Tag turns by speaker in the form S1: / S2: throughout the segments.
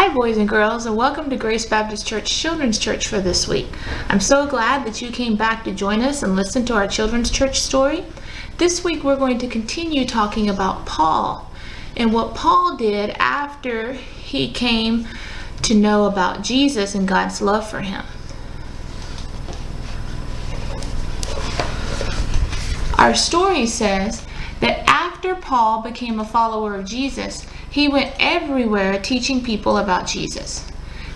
S1: Hi boys and girls, and welcome to Grace Baptist Church Children's Church for this week. I'm so glad that you came back to join us and listen to our children's church story. This week we're going to continue talking about Paul and what Paul did after he came to know about Jesus and God's love for him. Our story says that after Paul became a follower of Jesus, he went everywhere teaching people about Jesus.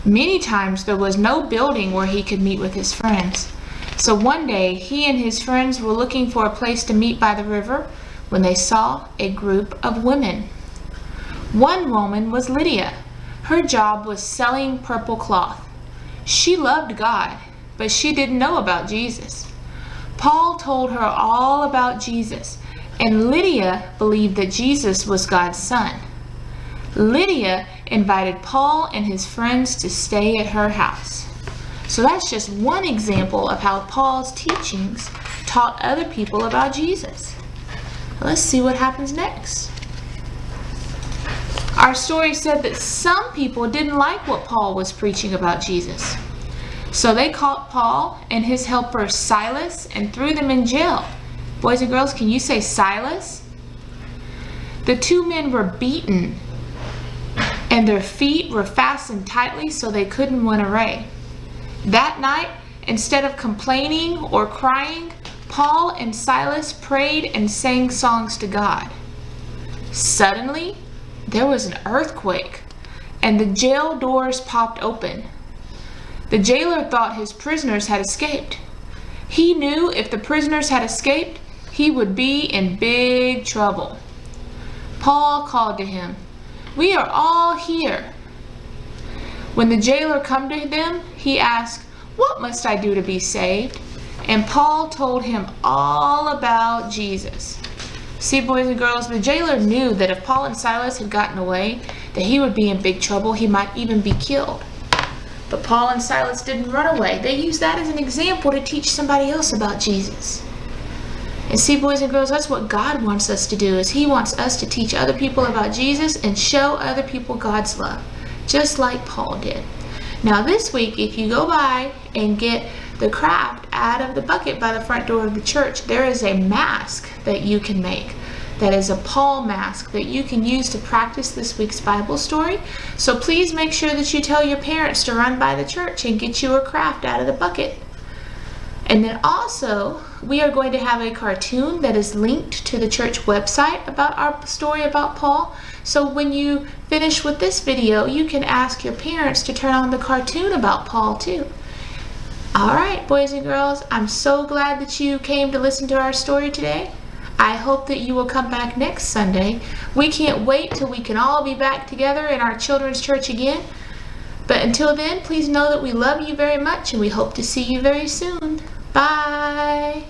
S1: Many times there was no building where he could meet with his friends. So one day he and his friends were looking for a place to meet by the river when they saw a group of women. One woman was Lydia. Her job was selling purple cloth. She loved God, but she didn't know about Jesus. Paul told her all about Jesus, and Lydia believed that Jesus was God's son. Lydia invited Paul and his friends to stay at her house. So that's just one example of how Paul's teachings taught other people about Jesus. Let's see what happens next. Our story said that some people didn't like what Paul was preaching about Jesus. So they caught Paul and his helper Silas and threw them in jail. Boys and girls, can you say Silas? The two men were beaten, and their feet were fastened tightly so they couldn't run away. That night, instead of complaining or crying, Paul and Silas prayed and sang songs to God. Suddenly, there was an earthquake, and the jail doors popped open. The jailer thought his prisoners had escaped. He knew if the prisoners had escaped, he would be in big trouble. Paul called to him, "We are all here." When the jailer came to them, he asked, "What must I do to be saved?" And Paul told him all about Jesus. See, boys and girls, the jailer knew that if Paul and Silas had gotten away, that he would be in big trouble. He might even be killed. But Paul and Silas didn't run away. They used that as an example to teach somebody else about Jesus. And see, boys and girls, that's what God wants us to do, is he wants us to teach other people about Jesus and show other people God's love, just like Paul did. Now this week, if you go by and get the craft out of the bucket by the front door of the church, there is a mask that you can make. That is a Paul mask that you can use to practice this week's Bible story. So please make sure that you tell your parents to run by the church and get you a craft out of the bucket. And then also, we are going to have a cartoon that is linked to the church website about our story about Paul. So when you finish with this video, you can ask your parents to turn on the cartoon about Paul too. All right, boys and girls, I'm so glad that you came to listen to our story today. I hope that you will come back next Sunday. We can't wait till we can all be back together in our children's church again. But until then, please know that we love you very much and we hope to see you very soon. Bye.